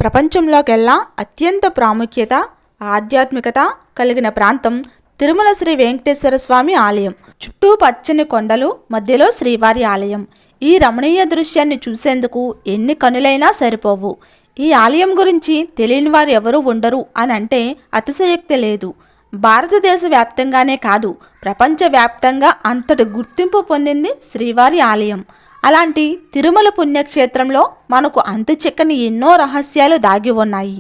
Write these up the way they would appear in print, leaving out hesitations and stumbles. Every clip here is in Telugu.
ప్రపంచంలోకెల్లా అత్యంత ప్రాముఖ్యత, ఆధ్యాత్మికత కలిగిన ప్రాంతం తిరుమల శ్రీ వెంకటేశ్వర స్వామి ఆలయం. చుట్టూ పచ్చని కొండలు, మధ్యలో శ్రీవారి ఆలయం. ఈ రమణీయ దృశ్యాన్ని చూసేందుకు ఎన్ని కనులైనా సరిపోవు. ఈ ఆలయం గురించి తెలియని వారు ఎవరూ ఉండరు అని అంటే అతిశయోక్తి లేదు. భారతదేశ వ్యాప్తంగానే కాదు, ప్రపంచవ్యాప్తంగా అంతటి గుర్తింపు పొందింది శ్రీవారి ఆలయం. అలాంటి తిరుమల పుణ్యక్షేత్రంలో మనకు అంతుచిక్కని ఎన్నో రహస్యాలు దాగి ఉన్నాయి.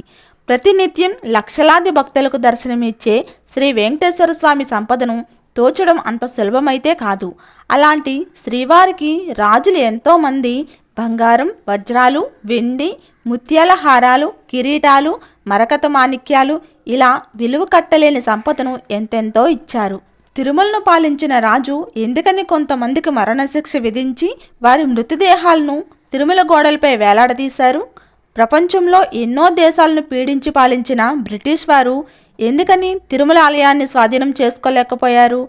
ప్రతినిత్యం లక్షలాది భక్తులకు దర్శనమిచ్చే శ్రీ వెంకటేశ్వర స్వామి సంపదను తోచడం అంత సులభమైతే కాదు. అలాంటి శ్రీవారికి రాజులు ఎంతోమంది బంగారం, వజ్రాలు, వెండి, ముత్యాల హారాలు, కిరీటాలు, మరకత మాణిక్యాలు ఇలా విలువ కట్టలేని సంపదను ఎంతెంతో ఇచ్చారు. తిరుమలను పాలించిన రాజు ఎందుకని కొంతమందికి మరణశిక్ష విధించి వారి మృతదేహాలను తిరుమల గోడలపై వేలాడదీశారు? ప్రపంచంలో ఎన్నో దేశాలను పీడించి పాలించిన బ్రిటిష్ వారు ఎందుకని తిరుమల ఆలయాన్ని స్వాధీనం చేసుకోలేకపోయారు?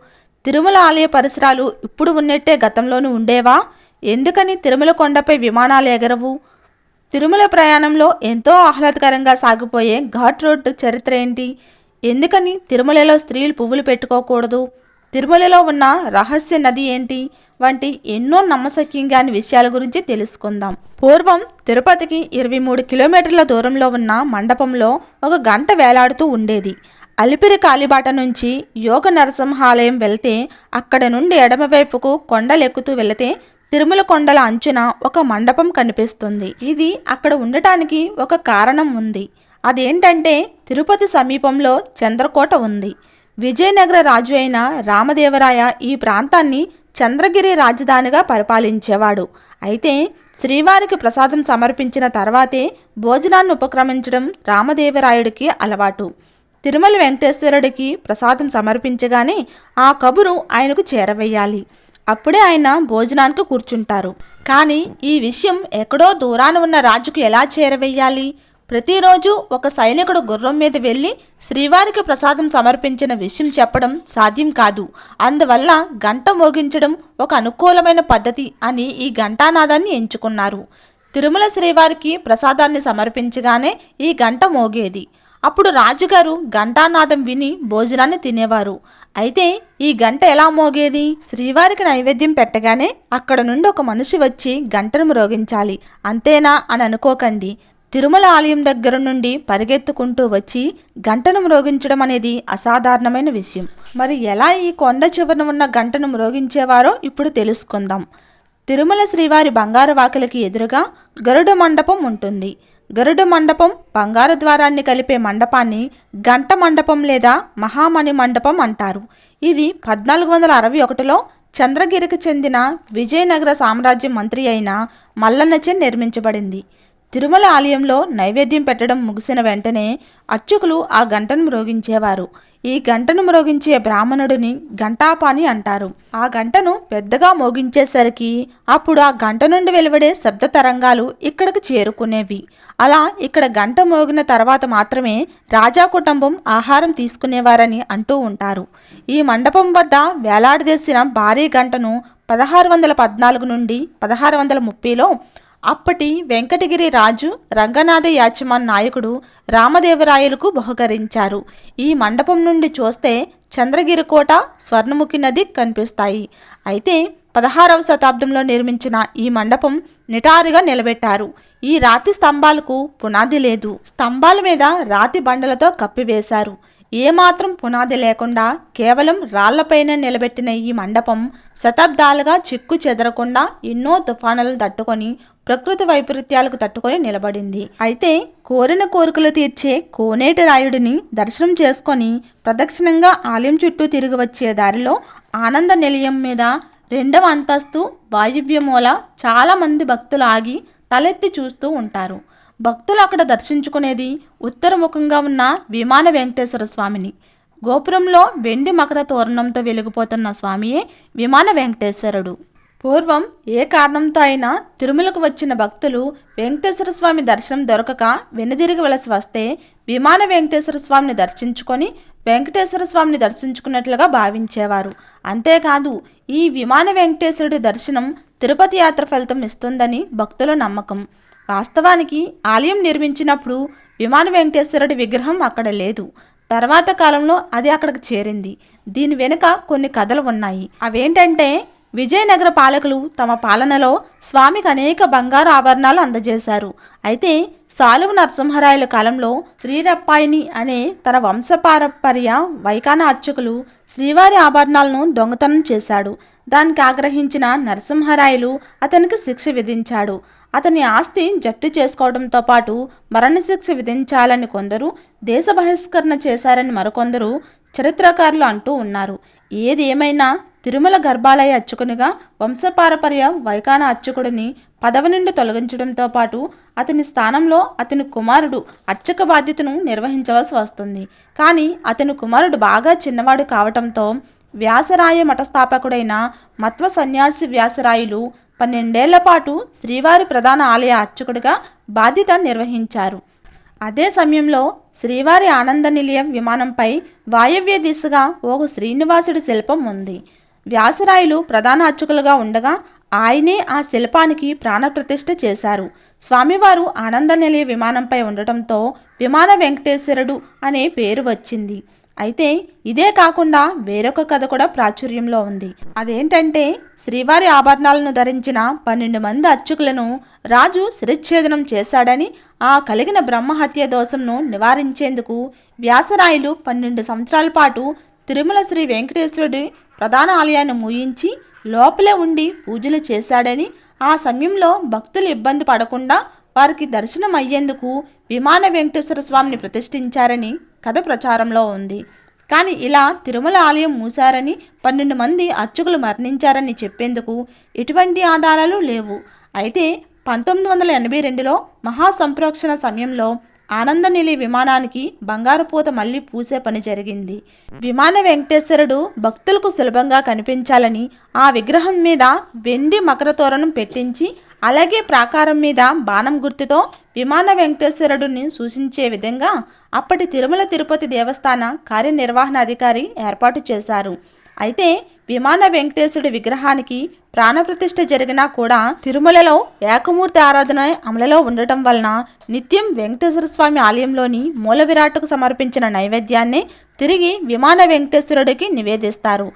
తిరుమల ఆలయ పరిసరాలు ఇప్పుడు ఉన్నట్టే గతంలోనూ ఉండేవా? ఎందుకని తిరుమల కొండపై విమానాలు ఎగరవు? తిరుమల ప్రయాణంలో ఎంతో ఆహ్లాదకరంగా సాగిపోయే ఘాట్ రోడ్డు చరిత్ర ఏంటి? ఎందుకని తిరుమలలో స్త్రీలు పువ్వులు పెట్టుకోకూడదు? తిరుమలలో ఉన్న రహస్య నది ఏంటి? వంటి ఎన్నో నమ్మశక్యంగాని విషయాల గురించి తెలుసుకుందాం. పూర్వం తిరుపతికి 23 కిలోమీటర్ల దూరంలో ఉన్న మండపంలో ఒక గంట వేలాడుతూ ఉండేది. అలిపిరి కాలిబాట నుంచి యోగ నరసింహాలయం వెళ్తే అక్కడ నుండి ఎడమవైపుకు కొండలెక్కుతూ వెళితే తిరుమల కొండల అంచున ఒక మండపం కనిపిస్తుంది. ఇది అక్కడ ఉండటానికి ఒక కారణం ఉంది. అదేంటంటే తిరుపతి సమీపంలో చంద్రకోట ఉంది. విజయనగర రాజు అయిన రామదేవరాయ ఈ ప్రాంతాన్ని చంద్రగిరి రాజధానిగా పరిపాలించేవాడు. అయితే శ్రీవారికి ప్రసాదం సమర్పించిన తర్వాతే భోజనాన్ని ఉపక్రమించడం రామదేవరాయుడికి అలవాటు. తిరుమల వెంకటేశ్వరుడికి ప్రసాదం సమర్పించగానే ఆ కబురు ఆయనకు చేరవేయాలి. అప్పుడే ఆయన భోజనానికి కూర్చుంటారు. కానీ ఈ విషయం ఎక్కడో దూరాన ఉన్న రాజుకు ఎలా చేరవేయాలి? ప్రతిరోజు ఒక సైనికుడు గుర్రం మీద వెళ్ళి శ్రీవారికి ప్రసాదం సమర్పించిన విషయం చెప్పడం సాధ్యం కాదు. అందువల్ల గంట మోగించడం ఒక అనుకూలమైన పద్ధతి అని ఈ ఘంటానాదాన్ని ఎంచుకున్నారు. తిరుమల శ్రీవారికి ప్రసాదాన్ని సమర్పించగానే ఈ గంట మోగేది. అప్పుడు రాజుగారు ఘంటానాదం విని భోజనాన్ని తినేవారు. అయితే ఈ గంట ఎలా మోగేది? శ్రీవారికి నైవేద్యం పెట్టగానే అక్కడ నుండి ఒక మనిషి వచ్చి గంటను మ్రోగించాలి. అంతేనా అని అనుకోకండి. తిరుమల ఆలయం దగ్గర నుండి పరిగెత్తుకుంటూ వచ్చి గంటను మ్రోగించడం అనేది అసాధారణమైన విషయం. మరి ఎలా ఈ కొండ చివరన ఉన్న గంటను మ్రోగించేవారో ఇప్పుడు తెలుసుకుందాం. తిరుమల శ్రీవారి బంగారు వాకిలికి ఎదురుగా గరుడ మండపం ఉంటుంది. గరుడ మండపం, బంగారు ద్వారాన్ని కలిపే మండపాన్ని గంట మండపం లేదా మహామణి మండపం అంటారు. ఇది 1461లో చంద్రగిరికి చెందిన విజయనగర సామ్రాజ్యం మంత్రి అయిన మల్లన్నచే నిర్మించబడింది. తిరుమల ఆలయంలో నైవేద్యం పెట్టడం ముగిసిన వెంటనే అర్చకులు ఆ గంటను మ్రోగించేవారు. ఈ గంటను మ్రోగించే బ్రాహ్మణుడిని ఘంటాపాణి అంటారు. ఆ గంటను పెద్దగా మోగించేసరికి అప్పుడు ఆ గంట నుండి వెలువడే శబ్ద తరంగాలు ఇక్కడికి చేరుకునేవి. అలా ఇక్కడ గంట మోగిన తర్వాత మాత్రమే రాజా కుటుంబం ఆహారం తీసుకునేవారని అంటూ ఉంటారు. ఈ మండపం వద్ద వేలాడదీసిన భారీ గంటను 1614 నుండి 1630లో అప్పటి వెంకటగిరి రాజు రంగనాథ యాచమాన్ నాయకుడు రామదేవరాయలకు బహుకరించారు. ఈ మండపం నుండి చూస్తే చంద్రగిరి కోట, స్వర్ణముఖి నది కనిపిస్తాయి. అయితే 16వ శతాబ్దంలో నిర్మించిన ఈ మండపం నిటారుగా నిలబెట్టారు. ఈ రాతి స్తంభాలకు పునాది లేదు. స్తంభాల మీద రాతి బండలతో కప్పివేశారు. ఏమాత్రం పునాది లేకుండా కేవలం రాళ్లపైన నిలబెట్టిన ఈ మండపం శతాబ్దాలుగా చిక్కు చెదరకుండా ఎన్నో తుఫానులను తట్టుకొని, ప్రకృతి వైపరీత్యాలకు తట్టుకొని నిలబడింది. అయితే కోరిన కోరికలు తీర్చే కోనేటి రాయుడిని దర్శనం చేసుకొని ప్రదక్షిణంగా ఆలయం చుట్టూ తిరిగి వచ్చే దారిలో ఆనంద నిలయం మీద 2వ అంతస్తు వాయువ్యమూల చాలామంది భక్తులు ఆగి తలెత్తి చూస్తూ ఉంటారు. భక్తులు అక్కడ దర్శించుకునేది ఉత్తరముఖంగా ఉన్న విమాన వెంకటేశ్వర స్వామిని. గోపురంలో వెండి మకర తోరణంతో వెలిగిపోతున్న స్వామియే విమాన వెంకటేశ్వరుడు. పూర్వం ఏ కారణంతో అయినా తిరుమలకు వచ్చిన భక్తులు వెంకటేశ్వర స్వామి దర్శనం దొరకక వెనుదిరిగి వలసి వస్తే విమాన వెంకటేశ్వర స్వామిని దర్శించుకొని వెంకటేశ్వర స్వామిని దర్శించుకున్నట్లుగా భావించేవారు. అంతేకాదు ఈ విమాన వెంకటేశ్వరుడి దర్శనం తిరుపతి యాత్ర ఫలితం ఇస్తుందని భక్తుల నమ్మకం. వాస్తవానికి ఆలయం నిర్మించినప్పుడు విమాన వెంకటేశ్వరుడి విగ్రహం అక్కడ లేదు. తర్వాత కాలంలో అది అక్కడికి చేరింది. దీని వెనుక కొన్ని కథలు ఉన్నాయి. అవేంటంటే, విజయనగర పాలకులు తమ పాలనలో స్వామికి అనేక బంగారు ఆభరణాలు అందజేశారు. అయితే సాలువ నరసింహరాయల కాలంలో శ్రీరప్పాయిని అనే తన వంశపారంపర్య వైకాన అర్చకులు శ్రీవారి ఆభరణాలను దొంగతనం చేశాడు. దానికి ఆగ్రహించిన నరసింహరాయలు అతనికి శిక్ష విధించాడు. అతని ఆస్తి జప్తు చేసుకోవడంతో పాటు మరణశిక్ష విధించాలని కొందరు, దేశ బహిష్కరణ చేశారని మరికొందరు చరిత్రకారులు అంటూ ఉన్నారు. ఏది ఏమైనా తిరుమల గర్భాలయ అర్చకునిగా వంశపారపర్య వైకాన అర్చకుడిని పదవి నుండి తొలగించడంతో పాటు అతని స్థానంలో అతని కుమారుడు అర్చక బాధ్యతను నిర్వహించవలసి వస్తుంది. కానీ అతని కుమారుడు బాగా చిన్నవాడు కావటంతో వ్యాసరాయ మఠస్థాపకుడైన మత్వ సన్యాసి వ్యాసరాయులు 12 ఏళ్ల పాటు శ్రీవారి ప్రధాన ఆలయ అర్చకుడిగా బాధ్యత నిర్వహించారు. అదే సమయంలో శ్రీవారి ఆనంద నిలయం విమానంపై వాయవ్య దిశగా ఒక శ్రీనివాసుడి శిల్పం ఉంది. వ్యాసరాయలు ప్రధాన అర్చకులుగా ఉండగా ఆయనే ఆ శిల్పానికి ప్రాణప్రతిష్ఠ చేశారు. స్వామివారు ఆనంద నిలయ విమానంపై ఉండటంతో విమాన వెంకటేశ్వరుడు అనే పేరు వచ్చింది. అయితే ఇదే కాకుండా వేరొక కథ కూడా ప్రాచుర్యంలో ఉంది. అదేంటంటే, శ్రీవారి ఆభరణాలను ధరించిన 12 మంది అర్చకులను రాజు శిరచ్ఛేదనం చేశాడని, ఆ కలిగిన బ్రహ్మహత్య దోషంను నివారించేందుకు వ్యాసరాయలు 12 సంవత్సరాల పాటు తిరుమల శ్రీ వెంకటేశ్వరుడి ప్రధాన ఆలయాన్ని మూయించి లోపలే ఉండి పూజలు చేశాడని, ఆ సమయంలో భక్తులు ఇబ్బంది పడకుండా వారికి దర్శనం అయ్యేందుకు విమాన వెంకటేశ్వర స్వామిని ప్రతిష్ఠించారని కథ ప్రచారంలో ఉంది. కానీ ఇలా తిరుమల ఆలయం మూశారని, 12 మంది అర్చకులు మరణించారని చెప్పేందుకు ఎటువంటి ఆధారాలు లేవు. అయితే 1982లో మహాసంప్రోక్షణ సమయంలో ఆనంద నిలయ విమానానికి బంగారు పూత మళ్ళీ పూసే పని జరిగింది. విమాన వెంకటేశ్వరుడు భక్తులకు సులభంగా కనిపించాలని ఆ విగ్రహం మీద వెండి మకర తోరణం పెట్టించి, అలాగే ప్రాకారం మీద బాణం గుర్తుతో విమాన వెంకటేశ్వరుడిని సూచించే విధంగా అప్పటి తిరుమల తిరుపతి దేవస్థాన కార్యనిర్వహణ అధికారి ఏర్పాటు చేశారు. అయితే విమాన వెంకటేశ్వరుడి విగ్రహానికి ప్రాణప్రతిష్ఠ జరిగినా కూడా తిరుమలలో ఏకమూర్తి ఆరాధన అమలులో ఉండటం వలన నిత్యం వెంకటేశ్వర స్వామి ఆలయంలోని మూల విరాట్కు సమర్పించిన నైవేద్యాన్ని తిరిగి విమాన వెంకటేశ్వరుడికి నివేదిస్తారు.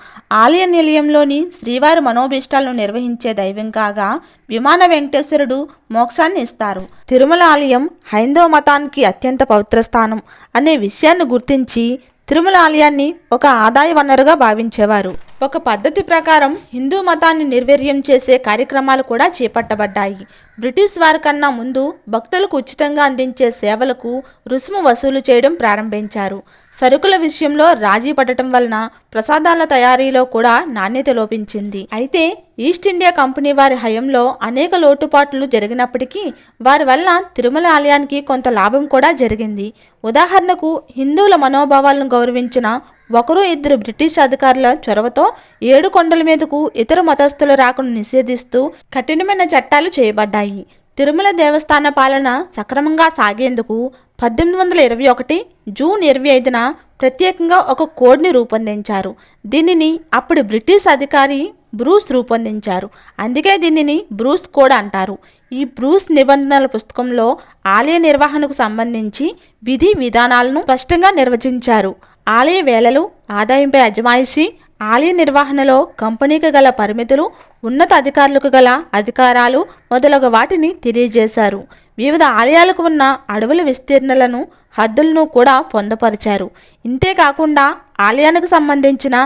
ఆలయ నిలయంలోని శ్రీవారి మనోభీష్టాలను నిర్వహించే దైవం కాగా విమాన వెంకటేశ్వరుడు మోక్షాన్ని ఇస్తారు. తిరుమల ఆలయం హైందవ మతానికి అత్యంత పవిత్ర స్థానం అనే విషయాన్ని గుర్తించి తిరుమల ఆలయాన్ని ఒక ఆదాయ వనరుగా భావించేవారు. ఒక పద్ధతి ప్రకారం హిందూ మతాన్ని నిర్వీర్యం చేసే కార్యక్రమాలు కూడా చేపట్టబడ్డాయి. బ్రిటిష్ వారి కన్నా ముందు భక్తులకు ఉచితంగా అందించే సేవలకు రుసుము వసూలు చేయడం ప్రారంభించారు. సరుకుల విషయంలో రాజీ పడటం వలన ప్రసాదాల తయారీలో కూడా నాణ్యత లోపించింది. అయితే ఈస్ట్ ఇండియా కంపెనీ వారి హయంలో అనేక లోటుపాట్లు జరిగినప్పటికీ వారి వల్ల తిరుమల ఆలయానికి కొంత లాభం కూడా జరిగింది. ఉదాహరణకు హిందువుల మనోభావాలను గౌరవించిన 1-2 బ్రిటిష్ అధికారుల చొరవతో 7 కొండల మీదకు ఇతర మతస్థుల రాకను నిషేధిస్తూ కఠినమైన చట్టాలు చేయబడ్డాయి. తిరుమల దేవస్థాన పాలన సక్రమంగా సాగేందుకు 1821 జూన్ 25న ప్రత్యేకంగా ఒక కోడ్ని రూపొందించారు. దీనిని అప్పుడు బ్రిటిష్ అధికారి బ్రూస్ రూపొందించారు. అందుకే దీనిని బ్రూస్ కోడ్ అంటారు. ఈ బ్రూస్ నిబంధనల పుస్తకంలో ఆలయ నిర్వహణకు సంబంధించి విధి విధానాలను స్పష్టంగా నిర్వచించారు. ఆలయ వేళలు, ఆదాయంపై అజమాయిషీ, ఆలయ నిర్వహణలో కంపెనీకి గల పరిమితులు, ఉన్నత అధికారులకు గల అధికారాలు మొదలగు వాటిని తెలియజేశారు. వివిధ ఆలయాలకు ఉన్న అడవుల విస్తీర్ణలను, హద్దులను కూడా పొందపరిచారు. ఇంతేకాకుండా ఆలయానికి సంబంధించిన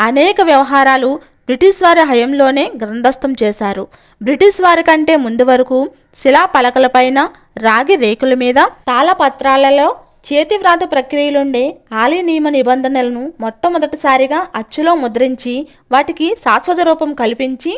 అనేక వ్యవహారాలు బ్రిటిష్ వారి హయంలోనే గ్రంథస్థం చేశారు. బ్రిటిష్ వారి కంటే ముందు వరకు శిలా పలకలపైన, రాగి రేకుల మీద, తాళపత్రాలలో చేతి వ్రాత ప్రక్రియలుండే ఆలయ నియమ నిబంధనలను మొట్టమొదటిసారిగా అచ్చులో ముద్రించి వాటికి శాశ్వత రూపం కల్పించి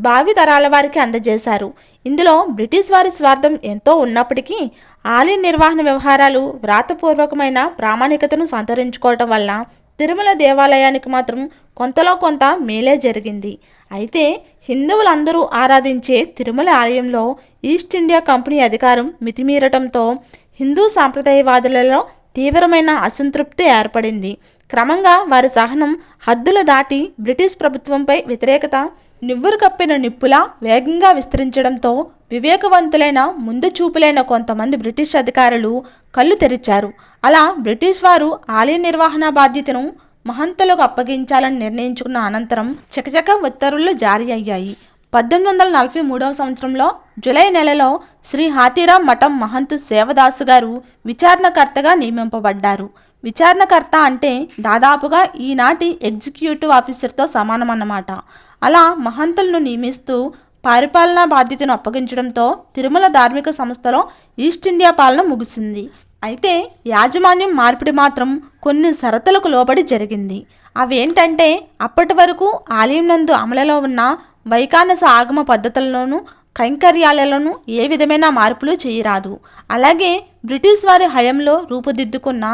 భావి తరాల వారికి అందజేశారు. ఇందులో బ్రిటిష్ వారి స్వార్థం ఎంతో ఉన్నప్పటికీ ఆలయ నిర్వహణ వ్యవహారాలు వ్రాతపూర్వకమైన ప్రామాణికతను సంతరించుకోవటం వల్ల తిరుమల దేవాలయానికి మాత్రం కొంతలో కొంత మేలే జరిగింది. అయితే హిందువులందరూ ఆరాధించే తిరుమల ఆలయంలో ఈస్ట్ ఇండియా కంపెనీ అధికారం మితిమీరటంతో హిందూ సాంప్రదాయవాదులలో తీవ్రమైన అసంతృప్తి ఏర్పడింది. క్రమంగా వారి సహనం హద్దులు దాటి బ్రిటిష్ ప్రభుత్వంపై వ్యతిరేకత నివ్వురు కప్పిన నిప్పులా వేగంగా విస్తరించడంతో వివేకవంతులైన ముందు చూపులైన కొంతమంది బ్రిటిష్ అధికారులు కళ్ళు తెరిచారు. అలా బ్రిటిష్ వారు ఆలయ నిర్వహణ బాధ్యతను మహంతులకు అప్పగించాలని నిర్ణయించుకున్న అనంతరం చకచక ఉత్తర్వులు జారీ అయ్యాయి. 1843 సంవత్సరంలో జూలై నెలలో శ్రీ హాతీరాం మఠం మహంతు సేవదాసు గారు విచారణకర్తగా నియమింపబడ్డారు. విచారణకర్త అంటే దాదాపుగా ఈనాటి ఎగ్జిక్యూటివ్ ఆఫీసర్తో సమానమన్నమాట. అలా మహంతులను నియమిస్తూ పరిపాలనా బాధ్యతను అప్పగించడంతో తిరుమల ధార్మిక సంస్థలో ఈస్ట్ ఇండియా పాలన ముగిసింది. అయితే యాజమాన్యం మార్పిడి మాత్రం కొన్ని షరతులకు లోబడి జరిగింది. అవేంటంటే అప్పటి వరకు ఆలయం నందు అమలులో ఉన్న వైకానస ఆగమ పద్ధతులలోనూ కైంకర్యాలలోనూ ఏ విధమైన మార్పులు చేయరాదు. అలాగే బ్రిటిష్ వారి హయంలో రూపుదిద్దుకున్న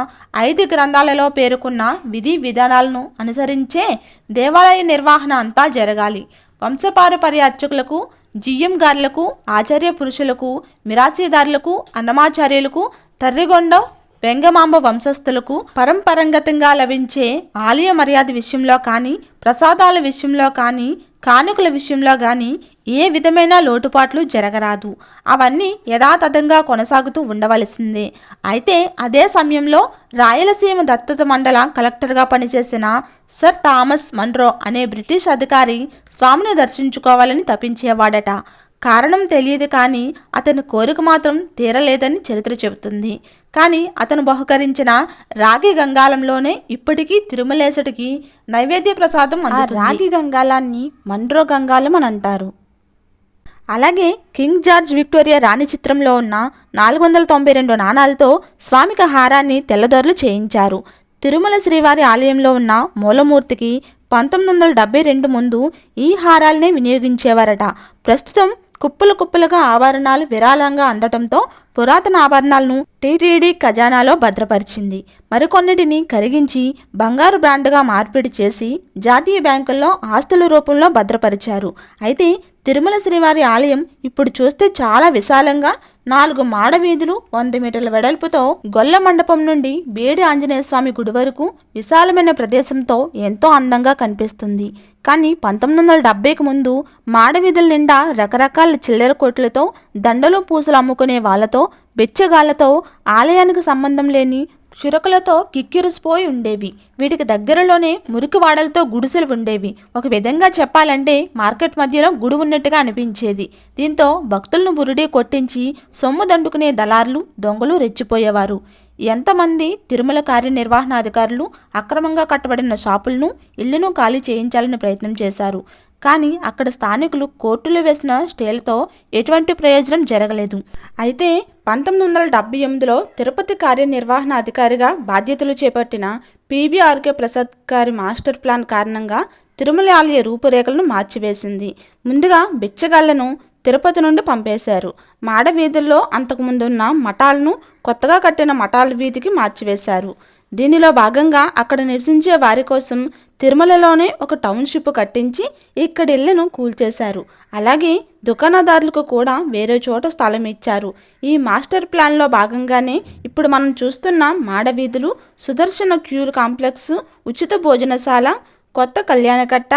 5 గ్రంథాలలో పేర్కొన్న విధి విధానాలను అనుసరించే దేవాలయ నిర్వహణ అంతా జరగాలి. వంశపారపర్య అర్చకులకు, జిఎం గారులకు, ఆచార్య పురుషులకు, మిరాసీదారులకు, అన్నమాచార్యులకు, తర్రిగొండ వెంగమాంబ వంశస్థులకు పరంపరంగతంగా లభించే ఆలయ మర్యాద విషయంలో కానీ, ప్రసాదాల విషయంలో కానీ, కానుకల విషయంలో కానీ ఏ విధమైన లోటుపాట్లు జరగరాదు. అవన్నీ యథాతథంగా కొనసాగుతూ ఉండవలసిందే. అయితే అదే సమయంలో రాయలసీమ దత్తత మండల కలెక్టర్గా పనిచేసిన సర్ థామస్ మన్రో అనే బ్రిటిష్ అధికారి స్వామిని దర్శించుకోవాలని తప్పించేవాడట. కారణం తెలియదు కానీ అతని కోరిక మాత్రం తీరలేదని చరిత్ర చెబుతుంది. కానీ అతను బహుకరించిన రాగి గంగాలంలోనే ఇప్పటికీ తిరుమలేశుడికి నైవేద్య ప్రసాదం అందుతుంది. రాగి గంగాలాన్ని మన్రో గంగాలం అని అంటారు. అలాగే కింగ్ జార్జ్ విక్టోరియా రాణి చిత్రంలో ఉన్న 492 నాణాలతో స్వామికి హారాన్ని తెల్లదొరలు చేయించారు. తిరుమల శ్రీవారి ఆలయంలో ఉన్న మూలమూర్తికి 1972 ముందు ఈ హారాలనే వినియోగించేవారట. ప్రస్తుతం కుప్పలు కుప్పలుగా ఆభరణాలు విరాళంగా అందటంతో పురాతన ఆభరణాలను టీటీడీ ఖజానాలో భద్రపరిచింది. మరికొన్నిటిని కరిగించి బంగారు బ్రాండ్గా మార్పిడి చేసి జాతీయ బ్యాంకుల్లో ఆస్తుల రూపంలో భద్రపరిచారు. అయితే తిరుమల శ్రీవారి ఆలయం ఇప్పుడు చూస్తే చాలా విశాలంగా 4 మాడ వీధులు, 100 మీటర్ల వెడల్పుతో గొల్ల మండపం నుండి బేడి ఆంజనేయ స్వామి గుడి వరకు విశాలమైన ప్రదేశంతో ఎంతో అందంగా కనిపిస్తుంది. కానీ 1970కి ముందు మాడవీధుల నిండా రకరకాల చిల్లర కొట్లతో, దండలు పూసలు అమ్ముకునే వాళ్ళతో, బెచ్చగాళ్లతో, ఆలయానికి సంబంధం లేని చురకులతో కిక్కిరిసిపోయి ఉండేవి. వీటికి దగ్గరలోనే మురికి వాడలతో గుడిసెలు ఉండేవి. ఒక విధంగా చెప్పాలంటే మార్కెట్ మధ్యలో గుడి ఉన్నట్టుగా అనిపించేది. దీంతో భక్తులను బురుడి కొట్టించి సొమ్ము దండుకునే దళారులు, దొంగలు రెచ్చిపోయేవారు. ఎంతమంది తిరుమల కార్యనిర్వహణాధికారులు అక్రమంగా కట్టబడిన షాపులను, ఇళ్లను ఖాళీ చేయించాలని ప్రయత్నం చేశారు. కానీ అక్కడ స్థానికులు కోర్టులు వేసిన స్టేలతో ఎటువంటి ప్రయోజనం జరగలేదు. అయితే 1978లో తిరుపతి కార్యనిర్వహణ అధికారిగా బాధ్యతలు చేపట్టిన పిబిఆర్కే ప్రసాద్ గారి మాస్టర్ ప్లాన్ కారణంగా తిరుమల ఆలయ రూపురేఖలను మార్చివేసింది. ముందుగా బిచ్చగాళ్లను తిరుపతి నుండి పంపేశారు. మాడ వీధుల్లో అంతకుముందున్న మఠాలను కొత్తగా కట్టిన మఠాల వీధికి మార్చివేశారు. దీనిలో భాగంగా అక్కడ నివసించే వారి కోసం తిరుమలలోనే ఒక టౌన్షిప్ కట్టించి ఇక్కడి ఇళ్లను కూల్చేశారు. అలాగే దుకాణదారులకు కూడా వేరే చోట స్థలం ఇచ్చారు. ఈ మాస్టర్ ప్లాన్లో భాగంగానే ఇప్పుడు మనం చూస్తున్న మాడవీధులు, సుదర్శన క్యూర్ కాంప్లెక్స్, ఉచిత భోజనశాల, కొత్త కళ్యాణకట్ట,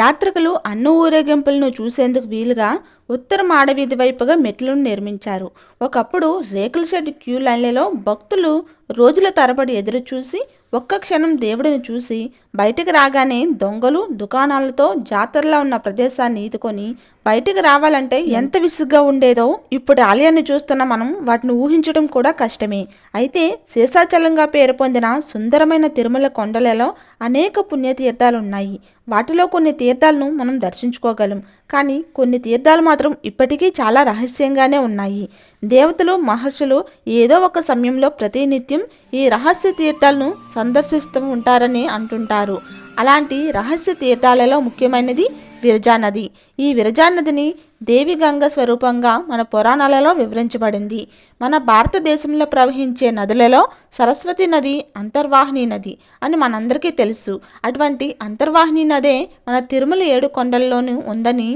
యాత్రికులు అన్ని ఊరేగింపులను చూసేందుకు వీలుగా ఉత్తర మాడవీధి వైపుగా మెట్లను నిర్మించారు. ఒకప్పుడు రేకుల షెడ్ క్యూ లైన్లలో భక్తులు రోజుల తరబడి ఎదురు చూసి ఒక్క క్షణం దేవుడిని చూసి బయటికి రాగానే దొంగలు దుకాణాలతో జాతరలా ఉన్న ప్రదేశాన్ని ఈదుకొని బయటికి రావాలంటే ఎంత విసుగ్గా ఉండేదో ఇప్పుడు ఆలయాన్ని చూస్తున్న మనం వాటిని ఊహించడం కూడా కష్టమే. అయితే శేషాచలంగా పేరు పొందిన సుందరమైన తిరుమల కొండలలో అనేక పుణ్యతీర్థాలు ఉన్నాయి. వాటిలో కొన్ని తీర్థాలను మనం దర్శించుకోగలం. కానీ కొన్ని తీర్థాలు మాత్రం ఇప్పటికీ చాలా రహస్యంగానే ఉన్నాయి. దేవతలు, మహర్షులు ఏదో ఒక సమయంలో ప్రతినిత్యం ఈ రహస్య తీర్థాలను సందర్శిస్తూ ఉంటారని అంటుంటారు. అలాంటి రహస్య తీర్థాలలో ముఖ్యమైనది విరజానది. ఈ విరజానదిని దేవి గంగ స్వరూపంగా మన పురాణాలలో వివరించబడింది. మన భారతదేశంలో ప్రవహించే నదులలో సరస్వతి నది అంతర్వాహిని నది అని మనందరికీ తెలుసు. అటువంటి అంతర్వాహిని నదే మన తిరుమల 7 కొండల్లోనూ ఉందని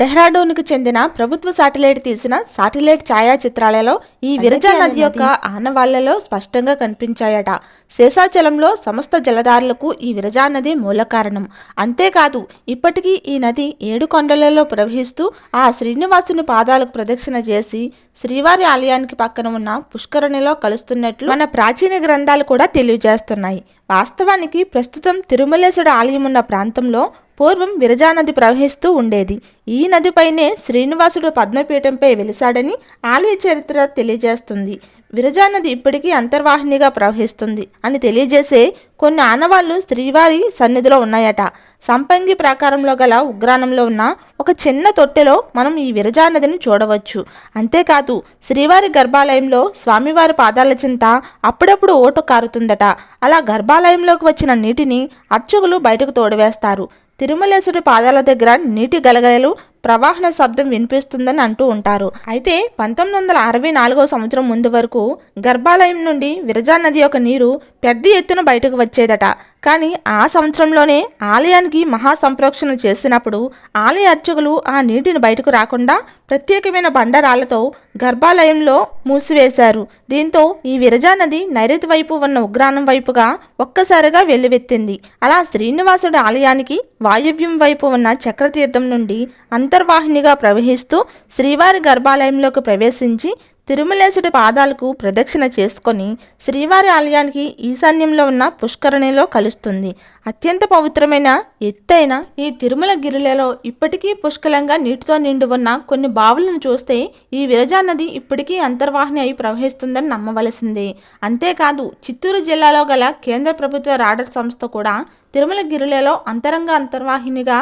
డెహ్రాడూన్కు చెందిన ప్రభుత్వ శాటిలైట్ తీసిన శాటిలైట్ ఛాయాచిత్రాలలో ఈ విరజా నది యొక్క ఆనవాళ్లలో స్పష్టంగా కనిపించాయట. శేషాచలంలో సమస్త జలధారులకు ఈ విరజా నది మూల కారణం. అంతేకాదు ఇప్పటికీ ఈ నది 7 కొండలలో ప్రవహిస్తూ ఆ శ్రీనివాసుని పాదాలకు ప్రదక్షిణ చేసి శ్రీవారి ఆలయానికి పక్కన ఉన్న పుష్కరిణిలో కలుస్తున్నట్లు మన ప్రాచీన గ్రంథాలు కూడా తెలియజేస్తున్నాయి. వాస్తవానికి ప్రస్తుతం తిరుమలేశుడు ఆలయం ఉన్న ప్రాంతంలో పూర్వం విరజా నది ప్రవహిస్తూ ఉండేది. ఈ నదిపైనే శ్రీనివాసుడు పద్మపీఠంపై వెలిశాడని ఆలయ చరిత్ర తెలియజేస్తుంది. విరజా నది ఇప్పటికీ అంతర్వాహినిగా ప్రవహిస్తుంది అని తెలియజేసే కొన్ని ఆనవాళ్లు శ్రీవారి సన్నిధిలో ఉన్నాయట. సంపంగి ప్రాకారంలో గల ఉగ్రానంలో ఉన్న ఒక చిన్న తొట్టెలో మనం ఈ విరజా నదిని చూడవచ్చు. అంతేకాదు శ్రీవారి గర్భాలయంలో స్వామివారి పాదాల చింత అప్పుడప్పుడు ఓటు కారుతుందట. అలా గర్భాలయంలోకి వచ్చిన నీటిని అర్చకులు బయటకు తోడివేస్తారు. తిరుమలేశుడి పాదాల దగ్గర నీటి గలగలలు ప్రవాహన శబ్దం వినిపిస్తుందని అంటూ ఉంటారు. అయితే 1964 సంవత్సరం ముందు వరకు గర్భాలయం నుండి విరజా నది యొక్క నీరు పెద్ద ఎత్తున బయటకు వచ్చేదట. కానీ ఆ సంవత్సరంలోనే ఆలయానికి మహాసంప్రోక్షణ చేసినప్పుడు ఆలయ అర్చకులు ఆ నీటిని బయటకు రాకుండా ప్రత్యేకమైన బండరాళ్లతో గర్భాలయంలో మూసివేశారు. దీంతో ఈ విరజా నది నైరుతి వైపు ఉన్న ఉగ్రానం వైపుగా ఒక్కసారిగా వెల్లువెత్తింది. అలా శ్రీనివాసుడి ఆలయానికి వాయవ్యం వైపు ఉన్న చక్రతీర్థం నుండి అంతర్వాహినిగా ప్రవహిస్తూ శ్రీవారి గర్భాలయంలోకి ప్రవేశించి తిరుమలేశుడి పాదాలకు ప్రదక్షిణ చేసుకొని శ్రీవారి ఆలయానికి ఈశాన్యంలో ఉన్న పుష్కరిణిలో కలుస్తుంది. అత్యంత పవిత్రమైన ఎత్తైన ఈ తిరుమల గిరిలలో ఇప్పటికీ పుష్కలంగా నీటితో నిండి ఉన్న కొన్ని బావులను చూస్తే ఈ విరజా నది ఇప్పటికీ అంతర్వాహిని అయి ప్రవహిస్తుందని నమ్మవలసిందే. అంతేకాదు చిత్తూరు జిల్లాలో గల కేంద్ర ప్రభుత్వ రాడర్ సంస్థ కూడా తిరుమల గిరిలలో అంతర్వాహినిగా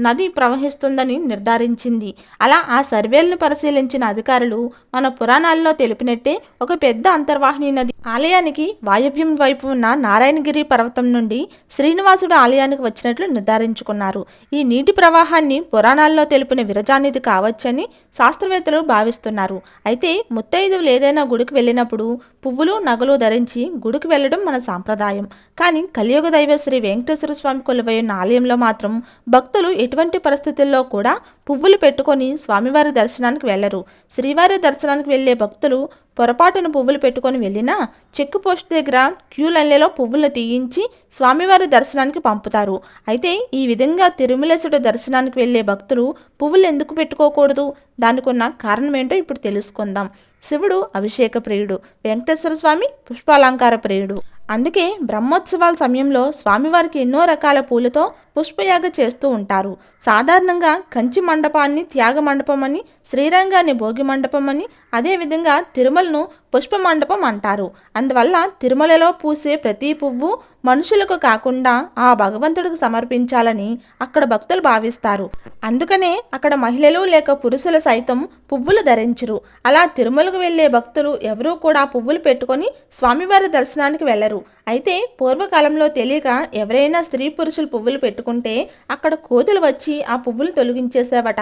నది ప్రవహిస్తుందని నిర్ధారించింది. అలా ఆ సర్వేలను పరిశీలించిన అధికారులు మన పురాణాల్లో తెలిపినట్టే ఒక పెద్ద అంతర్వాహిని నది ఆలయానికి వాయవ్యం వైపు ఉన్న నారాయణగిరి పర్వతం నుండి శ్రీనివాసుడు ఆలయానికి వచ్చినట్లు నిర్ధారించుకున్నారు. ఈ నీటి ప్రవాహాన్ని పురాణాల్లో తెలిపిన విరజానిధి కావచ్చని శాస్త్రవేత్తలు భావిస్తున్నారు. అయితే ముత్తైదువులు ఏదైనా గుడికి వెళ్ళినప్పుడు పువ్వులు నగలు ధరించి గుడికి వెళ్ళడం మన సాంప్రదాయం. కానీ కలియుగ దైవ శ్రీ వెంకటేశ్వర స్వామి కొలువై ఉన్న ఆలయంలో మాత్రం భక్తులు ఎటువంటి పరిస్థితుల్లో కూడా పువ్వులు పెట్టుకొని స్వామివారి దర్శనానికి వెళ్లరు. శ్రీవారి దర్శనానికి వెళ్లే భక్తులు పొరపాటును పువ్వులు పెట్టుకొని వెళ్ళినా చెక్ పోస్ట్ దగ్గర క్యూ లైన్లలో పువ్వులను తీయించి స్వామివారి దర్శనానికి పంపుతారు. అయితే ఈ విధంగా తిరుమలేశుడి దర్శనానికి వెళ్లే భక్తులు పువ్వులు ఎందుకు పెట్టుకోకూడదు? దానికి ఉన్న కారణం ఏంటో ఇప్పుడు తెలుసుకుందాం. శివుడు అభిషేక ప్రియుడు, వెంకటేశ్వర స్వామి పుష్పాలంకార ప్రియుడు. అందుకే బ్రహ్మోత్సవాల సమయంలో స్వామివారికి ఎన్నో రకాల పూలతో పుష్పయాగ చేస్తూ ఉంటారు. సాధారణంగా కంచి మండపాన్ని త్యాగ మండపం అని, శ్రీరంగాన్ని భోగి మండపం అని, అదేవిధంగా తిరుమలను పుష్ప మండపం అంటారు. అందువల్ల తిరుమలలో పూసే ప్రతి పువ్వు మనుషులకు కాకుండా ఆ భగవంతుడికి సమర్పించాలని అక్కడ భక్తులు భావిస్తారు. అందుకనే అక్కడ మహిళలు లేక పురుషులు సైతం పువ్వులు ధరించరు. అలా తిరుమలకు వెళ్లే భక్తులు ఎవరూ కూడా పువ్వులు పెట్టుకొని స్వామివారి దర్శనానికి వెళ్లరు. అయితే పూర్వకాలంలో తెలియక ఎవరైనా స్త్రీ పురుషులు పువ్వులు పెట్టుకుంటే అక్కడ కోతులు వచ్చి ఆ పువ్వులు తొలగించేసేవట.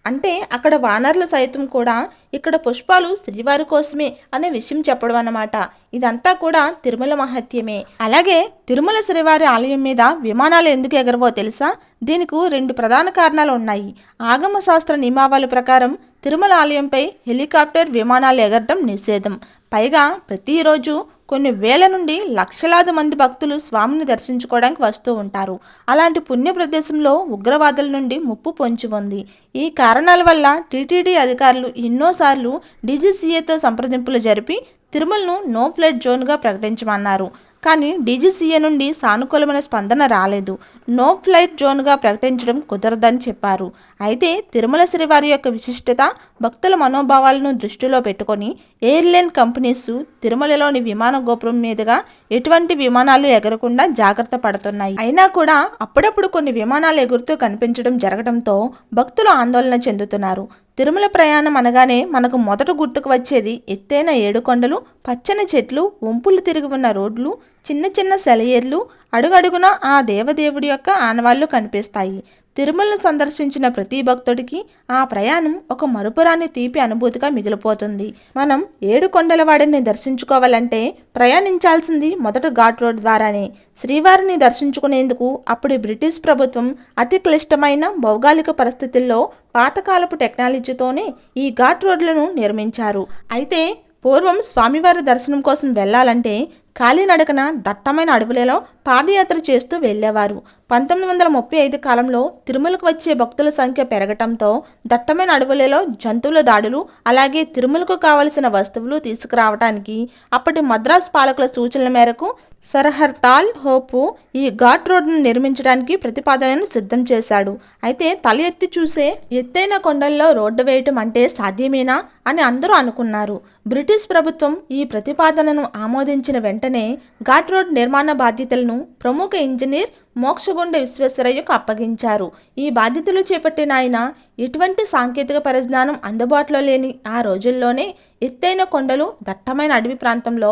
అంటే అక్కడ వానరులు సైతం కూడా ఇక్కడ పుష్పాలు శ్రీవారి కోసమే అనే విషయం చెప్పడం అన్నమాట. ఇదంతా కూడా తిరుమల మహత్యమే. అలాగే తిరుమల శ్రీవారి ఆలయం మీద విమానాలు ఎందుకు ఎగరవో తెలుసా? దీనికి 2 ప్రధాన కారణాలు ఉన్నాయి. ఆగమ శాస్త్ర నియమావళి ప్రకారం తిరుమల ఆలయంపై హెలికాప్టర్ విమానాలు ఎగరడం నిషేధం. పైగా ప్రతిరోజు కొన్ని వేల నుండి లక్షలాది మంది భక్తులు స్వామిని దర్శించుకోవడానికి వస్తూ ఉంటారు. అలాంటి పుణ్య ప్రదేశంలో ఉగ్రవాదుల నుండి ముప్పు పొంచి ఉంది. ఈ కారణాల వల్ల టీటీడీ అధికారులు ఎన్నోసార్లు డీజీసీఏతో సంప్రదింపులు జరిపి తిరుమలను నో ఫ్లైట్ జోన్గా ప్రకటించమన్నారు. కానీ డీజీసీఏ నుండి సానుకూలమైన స్పందన రాలేదు. నో ఫ్లైట్ జోన్గా ప్రకటించడం కుదరదని చెప్పారు. అయితే తిరుమల శ్రీవారి యొక్క విశిష్టత, భక్తుల మనోభావాలను దృష్టిలో పెట్టుకొని ఎయిర్లైన్ కంపెనీస్ తిరుమలలోని విమాన గోపురం మీదుగా ఎటువంటి విమానాలు ఎగరకుండా జాగ్రత్త పడుతున్నాయి. అయినా కూడా అప్పుడప్పుడు కొన్ని విమానాలు ఎగురుతూ కనిపించడం జరగడంతో భక్తులు ఆందోళన చెందుతున్నారు. తిరుమల ప్రయాణం అనగానే మనకు మొదట గుర్తుకు వచ్చేది ఎత్తైన 7 కొండలు, పచ్చని చెట్లు, వంపులు తిరిగి ఉన్న రోడ్లు, చిన్న చిన్న సెలయేర్లు, అడుగడుగున ఆ దేవదేవుడి యొక్క ఆనవాళ్లు కనిపిస్తాయి. తిరుమలను సందర్శించిన ప్రతి భక్తుడికి ఆ ప్రయాణం ఒక మరుపురాని తీపి అనుభూతిగా మిగిలిపోతుంది. మనం 7 కొండల వాడిని దర్శించుకోవాలంటే ప్రయాణించాల్సింది మొదట ఘాట్ రోడ్ ద్వారానే. శ్రీవారిని దర్శించుకునేందుకు అప్పుడు బ్రిటిష్ ప్రభుత్వం అతి క్లిష్టమైన భౌగోళిక పరిస్థితుల్లో పాతకాలపు టెక్నాలజీతోనే ఈ ఘాట్ రోడ్లను నిర్మించారు. అయితే పూర్వం స్వామివారి దర్శనం కోసం వెళ్లాలంటే కాలినడకన దట్టమైన అడవులలో పాదయాత్ర చేస్తూ వెళ్ళేవారు. 1935 కాలంలో తిరుమలకు వచ్చే భక్తుల సంఖ్య పెరగటంతో దట్టమైన అడవులలో జంతువుల దాడులు, అలాగే తిరుమలకు కావలసిన వస్తువులు తీసుకురావడానికి అప్పటి మద్రాసు పాలకుల సూచనల మేరకు సర్ తాల్ హోపు ఈ ఘాట్ రోడ్డును నిర్మించడానికి ప్రతిపాదనను సిద్ధం చేశాడు. అయితే తల ఎత్తి చూసే ఎత్తైన కొండల్లో రోడ్డు వేయటం అంటే సాధ్యమేనా అని అందరూ అనుకున్నారు. బ్రిటిష్ ప్రభుత్వం ఈ ప్రతిపాదనను ఆమోదించిన వెంటనే ఘాట్ రోడ్ నిర్మాణ బాధ్యతలను ప్రముఖ ఇంజనీర్ మోక్షగుండ విశ్వేశ్వరయ్యకు అప్పగించారు. ఈ బాధ్యతలు చేపట్టిన ఆయన ఎటువంటి సాంకేతిక పరిజ్ఞానం అందుబాటులో లేని ఆ రోజుల్లోనే ఎత్తైన కొండలు, దట్టమైన అడవి ప్రాంతంలో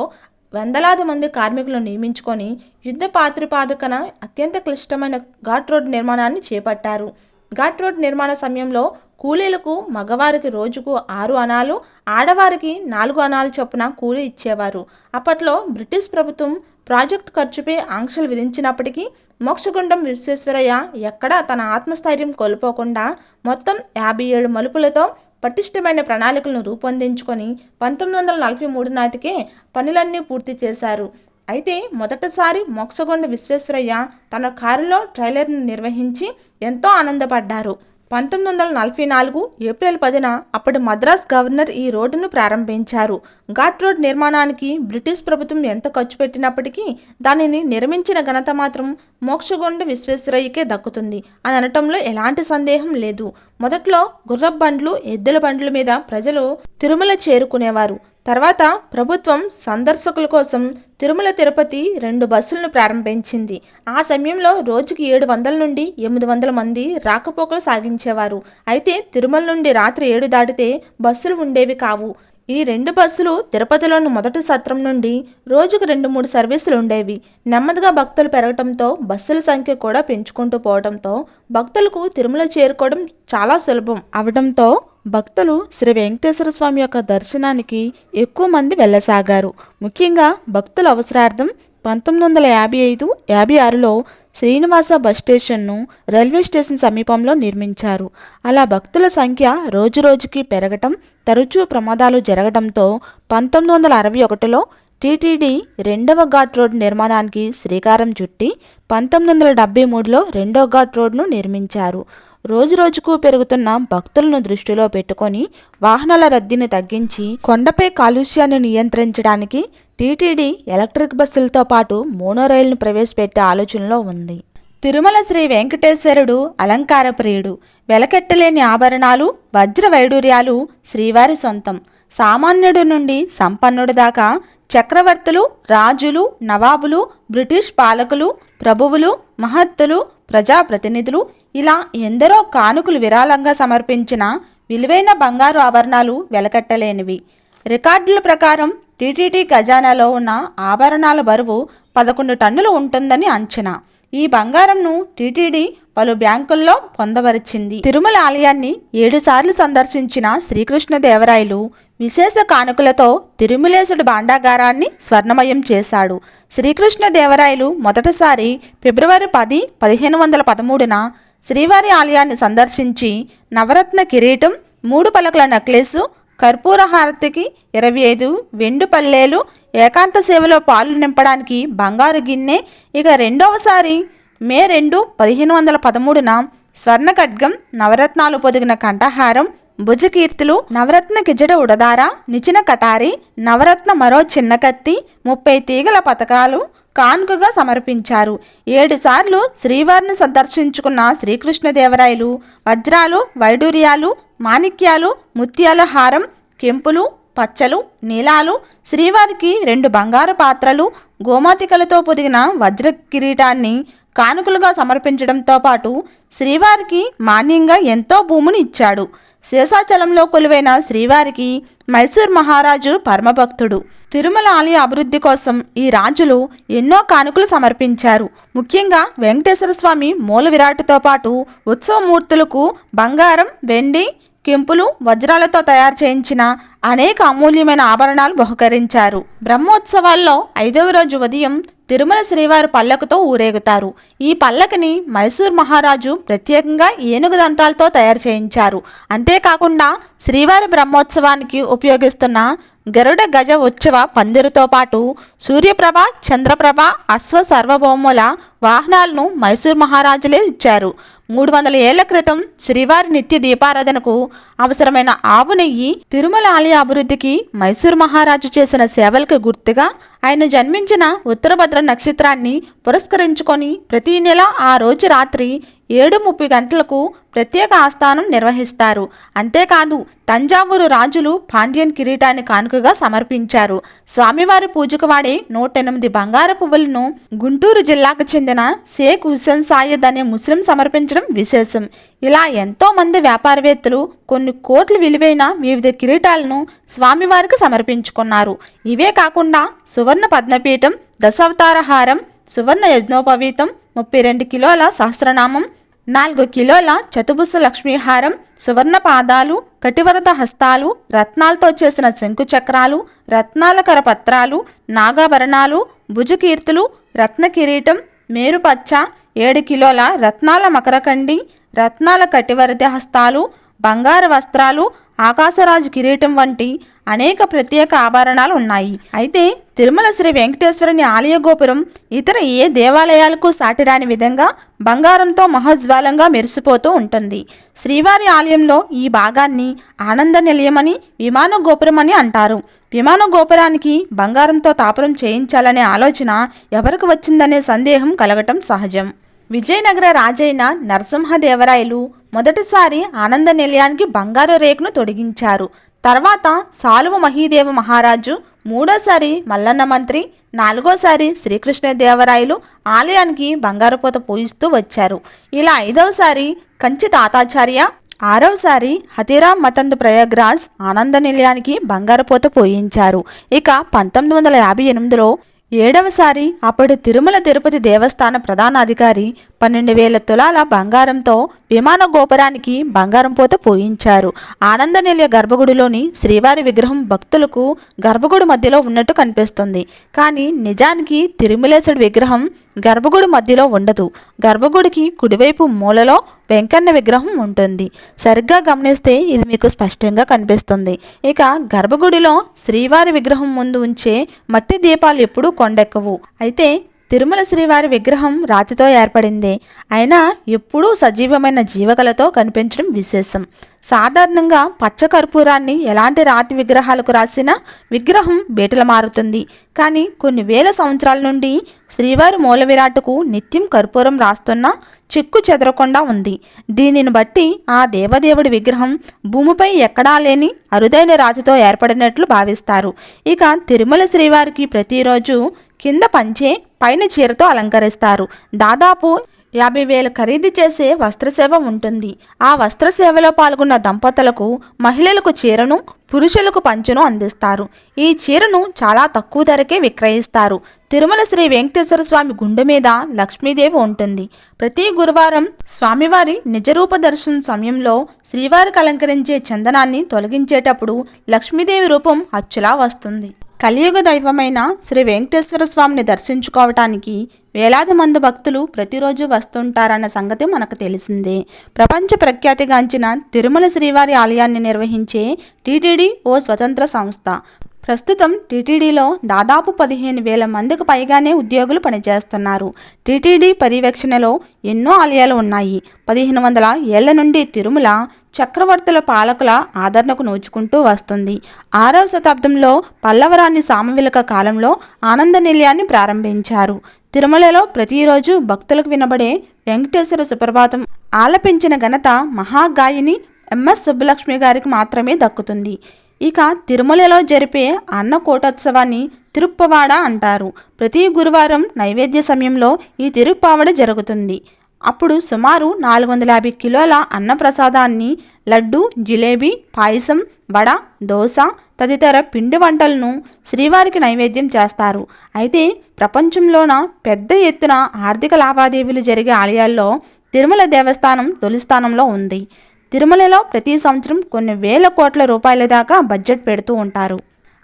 వందలాది మంది కార్మికులను నియమించుకొని యుద్ధ ప్రాతిపదికన అత్యంత క్లిష్టమైన ఘాట్ రోడ్ నిర్మాణాన్ని చేపట్టారు. ఘాట్ రోడ్ నిర్మాణ సమయంలో కూలీలకు మగవారికి రోజుకు 6 అణాలు, ఆడవారికి 4 అణాలు చొప్పున కూలీ ఇచ్చేవారు. అప్పట్లో బ్రిటిష్ ప్రభుత్వం ప్రాజెక్టు ఖర్చుపై ఆంక్షలు విధించినప్పటికీ మోక్షగుండం విశ్వేశ్వరయ్య ఎక్కడా తన ఆత్మస్థైర్యం కోల్పోకుండా మొత్తం 57 మలుపులతో పటిష్టమైన ప్రణాళికలను రూపొందించుకొని 1943 నాటికే పనులన్నీ పూర్తి చేశారు. అయితే మొదటిసారి మోక్షగుండ విశ్వేశ్వరయ్య తన కారులో ట్రైలర్ను నిర్వహించి ఎంతో ఆనందపడ్డారు. 1944 ఏప్రిల్ 10న అప్పటి మద్రాస్ గవర్నర్ ఈ రోడ్డును ప్రారంభించారు. ఘాట్ రోడ్ నిర్మాణానికి బ్రిటిష్ ప్రభుత్వం ఎంత ఖర్చు పెట్టినప్పటికీ దానిని నిర్మించిన ఘనత మాత్రం మోక్షగుండ విశ్వేశ్వరయ్యకే దక్కుతుంది అని అనటంలో ఎలాంటి సందేహం లేదు. మొదట్లో గుర్రపు బండ్లు, ఎద్దుల బండ్ల మీద ప్రజలు తిరుమల చేరుకునేవారు. తర్వాత ప్రభుత్వం సందర్శకుల కోసం తిరుమల తిరుపతి 2 బస్సులను ప్రారంభించింది. ఆ సమయంలో రోజుకి 700 నుండి 800 మంది రాకపోకలు సాగించేవారు. అయితే తిరుమల నుండి రాత్రి 7 దాటితే బస్సులు ఉండేవి కావు. ఈ 2 బస్సులు తిరుపతిలోని మొదటి సత్రం నుండి రోజుకు 2-3 సర్వీసులు ఉండేవి. నెమ్మదిగా భక్తులు పెరగటంతో బస్సుల సంఖ్య కూడా పెంచుకుంటూ పోవడంతో భక్తులకు తిరుమల చేరుకోవడం చాలా సులభం అవడంతో భక్తులు శ్రీ వెంకటేశ్వర స్వామి యొక్క దర్శనానికి ఎక్కువ మంది వెళ్ళసాగారు. ముఖ్యంగా భక్తుల అవసరార్థం 1955-56లో శ్రీనివాస బస్ స్టేషన్ను రైల్వే స్టేషన్ సమీపంలో నిర్మించారు. అలా భక్తుల సంఖ్య రోజురోజుకి పెరగటం, తరచూ ప్రమాదాలు జరగడంతో 1961లో టీటీడీ 2వ ఘాట్ రోడ్ నిర్మాణానికి శ్రీకారం చుట్టి 1973లో 2వ ఘాట్ రోడ్ను నిర్మించారు. రోజురోజుకు పెరుగుతున్న భక్తులను దృష్టిలో పెట్టుకొని వాహనాల రద్దీని తగ్గించి కొండపై కాలుష్యాన్ని నియంత్రించడానికి టీటీడీ ఎలక్ట్రిక్ బస్సులతో పాటు మోనో రైలును ప్రవేశపెట్టే ఆలోచనలో ఉంది. తిరుమల శ్రీ వెంకటేశ్వరుడు అలంకార ప్రియుడు. వెలకెట్టలేని ఆభరణాలు, వజ్ర వైడూర్యాలు శ్రీవారి సొంతం. సామాన్యుడి నుండి సంపన్నుడి దాకా చక్రవర్తులు, రాజులు, నవాబులు, బ్రిటిష్ పాలకులు, ప్రభువులు, మహత్తులు, ప్రజాప్రతినిధులు ఇలా ఎందరో కానుకలు విరాళంగా సమర్పించిన విలువైన బంగారు ఆభరణాలు వెలకట్టలేనివి. రికార్డుల ప్రకారం టీటీడీ ఖజానాలో ఉన్న ఆభరణాల బరువు 11 టన్నులు ఉంటుందని అంచనా. ఈ బంగారంను టీటీడీ పలు బ్యాంకుల్లో పొందవరిచింది. తిరుమల ఆలయాన్ని 7 సార్లు సందర్శించిన శ్రీకృష్ణదేవరాయలు విశేష కానుకలతో తిరుమలేశుడి భాండాగారాన్ని స్వర్ణమయం చేశాడు. శ్రీకృష్ణదేవరాయలు మొదటిసారి ఫిబ్రవరి 10, 1513న శ్రీవారి ఆలయాన్ని సందర్శించి నవరత్న కిరీటం, 3 పలకల నెక్లెసు, కర్పూర హారతికి 25 వెండి పల్లేలు, ఏకాంత సేవలో పాలు నింపడానికి బంగారు గిన్నె, ఇక రెండవసారి మే 2, 1513న స్వర్ణ ఖడ్గం, నవరత్నాలు పొదిగిన కంఠహారం, భుజకీర్తులు, నవరత్న కిజడ ఉడదార, నిచిన కటారి, నవరత్న మరో చిన్న కత్తి, 30 తీగల పతకాలు కానుకగా సమర్పించారు. 7 సార్లు శ్రీవారిని సందర్శించుకున్న శ్రీకృష్ణదేవరాయలు వజ్రాలు, వైడూర్యాలు, మాణిక్యాలు, ముత్యాల హారం, కెంపులు, పచ్చలు, నీలాలు, శ్రీవారికి 2 బంగారు పాత్రలు, గోమాతికలతో పొదిగిన వజ్ర కిరీటాన్ని కానుకలుగా సమర్పించడంతో పాటు శ్రీవారికి మాన్యంగా ఎంతో భూమిని ఇచ్చాడు. శేషాచలంలో కొలువైన శ్రీవారికి మైసూర్ మహారాజు పరమభక్తుడు. తిరుమల ఆలయ అభివృద్ధి కోసం ఈ రాజులు ఎన్నో కానుకలు సమర్పించారు. ముఖ్యంగా వెంకటేశ్వర స్వామి మూల విరాట్తో పాటు ఉత్సవమూర్తులకు బంగారం, వెండి, కెంపులు, వజ్రాలతో తయారు చేయించిన అనేక అమూల్యమైన ఆభరణాలు బహుకరించారు. బ్రహ్మోత్సవాల్లో 5వ రోజు ఉదయం తిరుమల శ్రీవారి పల్లకుతో ఊరేగుతారు. ఈ పల్లకిని మైసూర్ మహారాజు ప్రత్యేకంగా ఏనుగు దంతాలతో తయారు చేయించారు. అంతేకాకుండా శ్రీవారి బ్రహ్మోత్సవానికి ఉపయోగిస్తున్న గరుడ గజ ఉత్సవ పందిరుతో పాటు సూర్యప్రభ, చంద్రప్రభ, అశ్వ సార్వభౌముల వాహనాలను మైసూర్ మహారాజులే ఇచ్చారు. 300 ఏళ్ల క్రితం శ్రీవారి నిత్య దీపారాధనకు అవసరమైన ఆవు నెయ్యి, తిరుమల ఆలయ అభివృద్ధికి మైసూర్ మహారాజు చేసిన సేవలకు గుర్తుగా ఆయన జన్మించిన ఉత్తరభద్ర నక్షత్రాన్ని పురస్కరించుకొని ప్రతి నెల ఆ రోజు రాత్రి 7:30 గంటలకు ప్రత్యేక ఆస్థానం నిర్వహిస్తారు. అంతేకాదు తంజావూరు రాజులు పాండ్యన్ కిరీటాన్ని కానుకగా సమర్పించారు. స్వామివారి పూజకు వాడే 108 బంగారు పువ్వులను గుంటూరు జిల్లాకు చెందిన షేక్ హుస్సేన్ సాయద్ అనే ముస్లిం సమర్పించడం విశేషం. ఇలా ఎంతో మంది వ్యాపారవేత్తలు కొన్ని కోట్ల విలువైన వివిధ కిరీటాలను స్వామివారికి సమర్పించుకున్నారు. ఇవే కాకుండా సువర్ణ పద్మపీఠం, దశావతార హారం, సువర్ణ యజ్ఞోపవీతం, 32 కిలోల సహస్రనామం, 4 కిలోల చతుబుస్స లక్ష్మీహారం, సువర్ణ పాదాలు, కటివరద హస్తాలు, రత్నాలతో చేసిన శంకు చక్రాలు, రత్నాల కరపత్రాలు, నాగాభరణాలు, భుజకీర్తులు, రత్న కిరీటం, మేరుపచ్చ, 7 కిలోల రత్నాల మకరకండి, రత్నాల కటివరద హస్తాలు, బంగారు వస్త్రాలు, ఆకాశరాజు కిరీటం వంటి అనేక ప్రత్యేక ఆభరణాలు ఉన్నాయి. అయితే తిరుమల శ్రీ వెంకటేశ్వరుని ఆలయ గోపురం ఇతర ఏ దేవాలయాలకు సాటిరాని విధంగా బంగారంతో మహోజ్వాలంగా మెరిసిపోతూ ఉంటుంది. శ్రీవారి ఆలయంలో ఈ భాగాన్ని ఆనంద నిలయమని, విమాన గోపురమని అంటారు. విమాన గోపురానికి బంగారంతో తాపనం చేయించాలనే ఆలోచన ఎవరికి వచ్చిందనే సందేహం కలగటం సహజం. విజయనగర రాజైన నరసింహదేవరాయలు మొదటిసారి ఆనంద నిలయానికి బంగారు రేకును తొడిగించారు. తర్వాత సాలువ మహీదేవ మహారాజు, మూడోసారి మల్లన్న మంత్రి, 4వసారి శ్రీకృష్ణదేవరాయలు ఆలయానికి బంగారు పూత పూయిస్తూ వచ్చారు. ఇలా 5వసారి కంచి తాతాచార్య, 6వసారి హతిరామ్ మతంద్ ప్రయాగ్రాజ్ ఆనంద నిలయానికి బంగారు పూత పోయించారు. ఇక 1958లో 7వసారి అప్పటి తిరుమల తిరుపతి దేవస్థాన ప్రధానాధికారి 12,000 తులాల బంగారంతో విమాన గోపురానికి బంగారం పూత పోయించారు. ఆనంద నిలయ గర్భగుడిలోని శ్రీవారి విగ్రహం భక్తులకు గర్భగుడి మధ్యలో ఉన్నట్టు కనిపిస్తుంది. కానీ నిజానికి తిరుమలేశుడి విగ్రహం గర్భగుడి మధ్యలో ఉండదు. గర్భగుడికి కుడివైపు మూలలో వెంకన్న విగ్రహం ఉంటుంది. సరిగ్గా గమనిస్తే ఇది మీకు స్పష్టంగా కనిపిస్తుంది. ఇక గర్భగుడిలో శ్రీవారి విగ్రహం ముందు ఉంచే మట్టి దీపాలు ఎప్పుడూ కొండెక్కవు. అయితే తిరుమల శ్రీవారి విగ్రహం రాతితో ఏర్పడిందే అయినా ఎప్పుడూ సజీవమైన జీవకళతో కనిపించడం విశేషం. సాధారణంగా పచ్చ కర్పూరాన్ని ఎలాంటి రాతి విగ్రహాలకు రాసినా విగ్రహం బీటలు మారుతుంది. కానీ కొన్ని వేల సంవత్సరాల నుండి శ్రీవారి మూల విరాట్టుకు నిత్యం కర్పూరం రాస్తున్నా చెక్కు చెదరకుండా ఉంది. దీనిని బట్టి ఆ దేవదేవుడి విగ్రహం భూమిపై ఎక్కడా లేని అరుదైన రాతితో ఏర్పడినట్లు భావిస్తారు. ఇక తిరుమల శ్రీవారికి ప్రతిరోజు కింద పంచే, పైన చీరతో అలంకరిస్తారు. దాదాపు 50,000 ఖరీదు చేసే వస్త్రసేవ ఉంటుంది. ఆ వస్త్రసేవలో పాల్గొన్న దంపతులకు మహిళలకు చీరను, పురుషులకు పంచును అందిస్తారు. ఈ చీరను చాలా తక్కువ ధరకే విక్రయిస్తారు. తిరుమల శ్రీ వెంకటేశ్వర స్వామి గుండె మీద లక్ష్మీదేవి ఉంటుంది. ప్రతి గురువారం స్వామివారి నిజరూప దర్శనం సమయంలో శ్రీవారికి అలంకరించే చందనాన్ని తొలగించేటప్పుడు లక్ష్మీదేవి రూపం అచ్చులా వస్తుంది. కలియుగ దైవమైన శ్రీ వెంకటేశ్వర స్వామిని దర్శించుకోవటానికి వేలాది మంది భక్తులు ప్రతిరోజు వస్తుంటారన్న సంగతి మనకు తెలిసిందే. ప్రపంచ ప్రఖ్యాతిగాంచిన తిరుమల శ్రీవారి ఆలయాన్ని నిర్వహించే టీటీడీ ఓ స్వతంత్ర సంస్థ. ప్రస్తుతం టీటీడీలో దాదాపు 15,000 మందికి పైగానే ఉద్యోగులు పనిచేస్తున్నారు. టీటీడీ పర్యవేక్షణలో ఎన్నో ఆలయాలు ఉన్నాయి. 1500 ఏళ్ల నుండి తిరుమల చక్రవర్తుల పాలకుల ఆదరణకు నోచుకుంటూ వస్తుంది. 6వ శతాబ్దంలో పల్లవరాణి సామవేలిక కాలంలో ఆనంద నిలయాన్ని ప్రారంభించారు. తిరుమలలో ప్రతిరోజు భక్తులకు వినబడే వెంకటేశ్వర సుప్రభాతం ఆలపించిన ఘనత మహాగాయని ఎంఎస్ సుబ్బలక్ష్మి గారికి మాత్రమే దక్కుతుంది. ఇక తిరుమలలో జరిపే అన్నకూటోత్సవాన్ని తిరుప్పవాడ అంటారు. ప్రతి గురువారం నైవేద్య సమయంలో ఈ తిరుప్పావడ జరుగుతుంది. అప్పుడు సుమారు 450 కిలోల అన్నప్రసాదాన్ని, లడ్డు, జిలేబీ, పాయసం, వడ, దోశ తదితర పిండి వంటలను శ్రీవారికి నైవేద్యం చేస్తారు. అయితే ప్రపంచంలోన పెద్ద ఎత్తున ఆర్థిక లావాదేవీలు జరిగే ఆలయాల్లో తిరుమల దేవస్థానం తొలి స్థానంలో ఉంది. తిరుమలలో ప్రతి సంవత్సరం కొన్ని వేల కోట్ల రూపాయల దాకా బడ్జెట్ పెడుతూ ఉంటారు.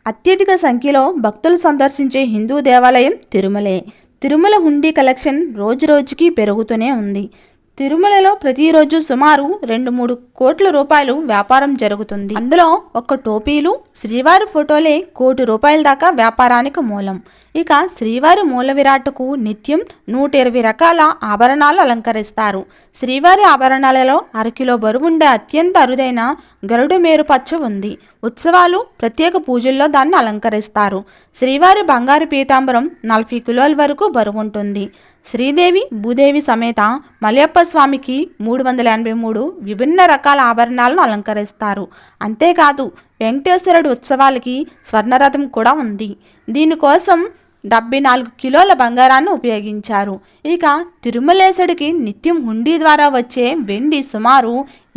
అత్యధిక సంఖ్యలో భక్తులు సందర్శించే హిందూ దేవాలయం తిరుమలే. తిరుమల హుండీ కలెక్షన్ రోజురోజుకి పెరుగుతూనే ఉంది. తిరుమలలో ప్రతిరోజు సుమారు 2-3 కోట్ల రూపాయలు వ్యాపారం జరుగుతుంది. అందులో ఒక్క టోపీలు, శ్రీవారి ఫోటోలే ₹1,00,00,000 దాకా వ్యాపారానికి మూలం. ఇక శ్రీవారి మూల విరాట్టుకు నిత్యం 120 రకాల ఆభరణాలు అలంకరిస్తారు. శ్రీవారి ఆభరణాలలో 1/2 కిలో బరువుండే అత్యంత అరుదైన గరుడు మేరు పచ్చ ఉంది. ఉత్సవాలు, ప్రత్యేక పూజల్లో దాన్ని అలంకరిస్తారు. శ్రీవారి బంగారు పీతాంబరం 40 కిలోల వరకు బరువుంటుంది. శ్రీదేవి, భూదేవి సమేత మలయప్ప స్వామికి 383 విభిన్న రకాల ఆభరణాలను అలంకరిస్తారు. అంతేకాదు వెంకటేశ్వరుడు ఉత్సవాలకి స్వర్ణరథం కూడా ఉంది. దీనికోసం 74 కిలోల బంగారాన్ని ఉపయోగించారు. ఇక తిరుమలేశుడికి నిత్యం హుండీ ద్వారా వచ్చే వెండి సుమారు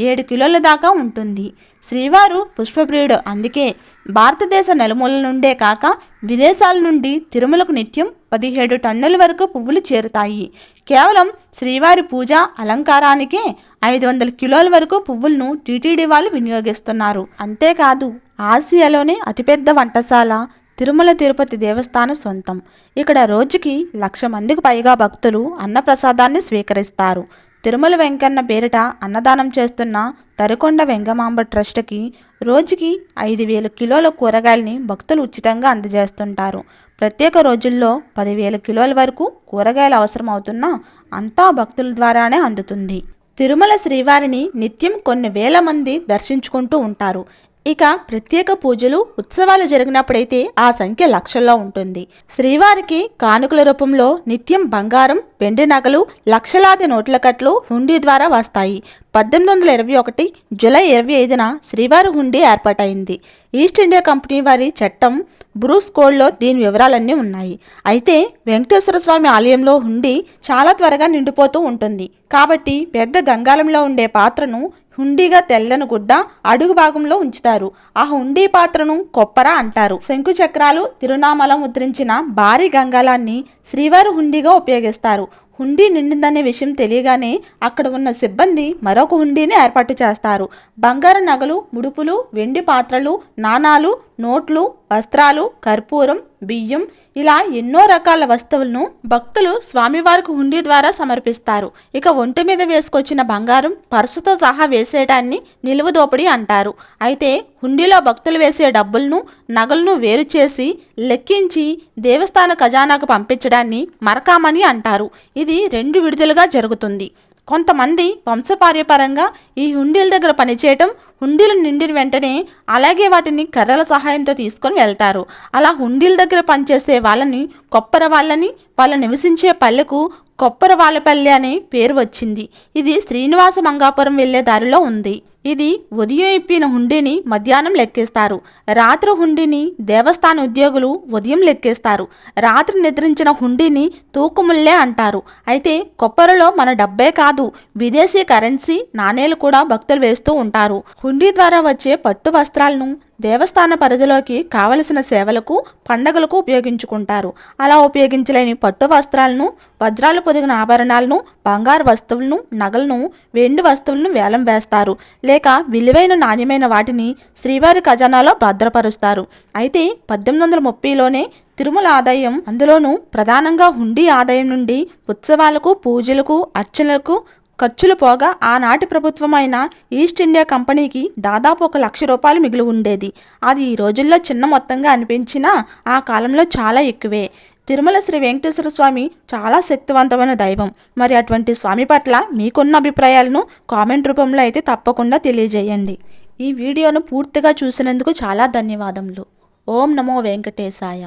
7 కిలోల దాకా ఉంటుంది. శ్రీవారు పుష్పప్రియుడు. అందుకే భారతదేశ నలుమూలల నుండే కాక విదేశాల నుండి తిరుమలకు నిత్యం 17 టన్నుల వరకు పువ్వులు చేరుతాయి. కేవలం శ్రీవారి పూజ అలంకారానికే 500 కిలోల వరకు పువ్వులను టీటీడీ వాళ్ళు వినియోగిస్తున్నారు. అంతేకాదు ఆసియాలోనే అతిపెద్ద వంటశాల తిరుమల తిరుపతి దేవస్థానం సొంతం. ఇక్కడ రోజుకి 1,00,000 మందికి పైగా భక్తులు అన్నప్రసాదాన్ని స్వీకరిస్తారు. తిరుమల వెంకన్న పేరిట అన్నదానం చేస్తున్న తరికొండ వెంగమాంబ ట్రస్ట్కి రోజుకి 5,000 కిలోల కూరగాయలని భక్తులు ఉచితంగా అందజేస్తుంటారు. ప్రత్యేక రోజుల్లో 10,000 కిలోల వరకు కూరగాయలు అవసరం అవుతున్నా అంతా భక్తుల ద్వారానే అందుతుంది. తిరుమల శ్రీవారిని నిత్యం కొన్ని వేల మంది దర్శించుకుంటూ ఉంటారు. ఇక ప్రత్యేక పూజలు, ఉత్సవాలు జరిగినప్పుడైతే ఆ సంఖ్య లక్షల్లో ఉంటుంది. శ్రీవారికి కానుకల రూపంలో నిత్యం బంగారం, వెండి నగలు, లక్షలాది నోట్ల కట్లు హుండీ ద్వారా వస్తాయి. 1821 జూలై 25న శ్రీవారి హుండీ ఏర్పాటైంది. ఈస్ట్ ఇండియా కంపెనీ వారి చట్టం బ్రూస్ కోడ్లో దీని వివరాలన్నీ ఉన్నాయి. అయితే వెంకటేశ్వర స్వామి ఆలయంలో హుండీ చాలా త్వరగా నిండిపోతూ ఉంటుంది. కాబట్టి పెద్ద గంగాళంలో ఉండే పాత్రను హుండీగా తెల్లని గుడ్డ అడుగు భాగంలో ఉంచుతారు. ఆ హుండీ పాత్రను కొప్పర అంటారు. శంకు చక్రాలు, తిరునామాల ముద్రించిన భారీ గంగాళాన్ని శ్రీవారి హుండీగా ఉపయోగిస్తారు. హుండీ నిండిందనే విషయం తెలియగానే అక్కడ ఉన్న సిబ్బంది మరొక హుండీని ఏర్పాటు చేస్తారు. బంగారు నగలు, ముడుపులు, వెండి పాత్రలు, నాణాలు, నోట్లు, వస్త్రాలు, కర్పూరం, బియ్యం ఇలా ఎన్నో రకాల వస్తువులను భక్తులు స్వామివారికి హుండీ ద్వారా సమర్పిస్తారు. ఇక ఒంటి మీద వేసుకొచ్చిన బంగారం పర్సుతో సహా వేసేయడాన్ని నిలువ దోపిడీ అంటారు. అయితే హుండీలో భక్తులు వేసే డబ్బులను, నగలను వేరు చేసి లెక్కించి దేవస్థాన ఖజానాకు పంపించడాన్ని మరకామని అంటారు. ఇది 2 విడుదలుగా జరుగుతుంది. కొంతమంది వంశపార్యపరంగా ఈ హుండీల దగ్గర పనిచేయటం, హుండీలు నిండిన వెంటనే అలాగే వాటిని కర్రల సహాయంతో తీసుకొని వెళ్తారు. అలా హుండీల దగ్గర పనిచేసే వాళ్ళని కొప్పర వాళ్ళని, వాళ్ళు నివసించే పల్లెకు కొప్పర వాళ్ళపల్లె అనే పేరు వచ్చింది. ఇది శ్రీనివాస మంగాపురం వెళ్లే దారిలో ఉంది. ఇది ఉదయం ఇప్పిన హుండీని మధ్యాహ్నం లెక్కేస్తారు. రాత్రి హుండీని దేవస్థాన ఉద్యోగులు ఉదయం లెక్కేస్తారు. రాత్రి నిద్రించిన హుండీని తూకుముల్లే అంటారు. అయితే కొప్పరలో మన డబ్బే కాదు, విదేశీ కరెన్సీ నాణేలు కూడా భక్తులు వేస్తూ ఉంటారు. హుండీ ద్వారా వచ్చే పట్టు వస్త్రాలను దేవస్థాన పరిధిలోకి కావలసిన సేవలకు, పండగలకు ఉపయోగించుకుంటారు. అలా ఉపయోగించలేని పట్టు వస్త్రాలను, వజ్రాలు పొదిగిన ఆభరణాలను, బంగారు వస్తువులను, నగలను, వెండి వస్తువులను వేలం వేస్తారు. లేక విలువైన నాణ్యమైన వాటిని శ్రీవారి ఖజానాలో భద్రపరుస్తారు. అయితే 1830లోనే తిరుమల ఆదాయం, అందులోనూ ప్రధానంగా హుండీ ఆదాయం నుండి ఉత్సవాలకు, పూజలకు, అర్చనలకు ఖర్చులు పోగా ఆనాటి ప్రభుత్వమైన ఈస్ట్ ఇండియా కంపెనీకి దాదాపు 1,00,000 రూపాయలు మిగిలి ఉండేది. అది ఈ రోజుల్లో చిన్న మొత్తంగా అనిపించినా ఆ కాలంలో చాలా ఎక్కువే. తిరుమల శ్రీ వెంకటేశ్వర స్వామి చాలా శక్తివంతమైన దైవం. మరి అటువంటి స్వామి పట్ల మీకున్న అభిప్రాయాలను కామెంట్ రూపంలో అయితే తప్పకుండా తెలియజేయండి. ఈ వీడియోను పూర్తిగా చూసినందుకు చాలా ధన్యవాదములు. ఓం నమో వెంకటేశాయ.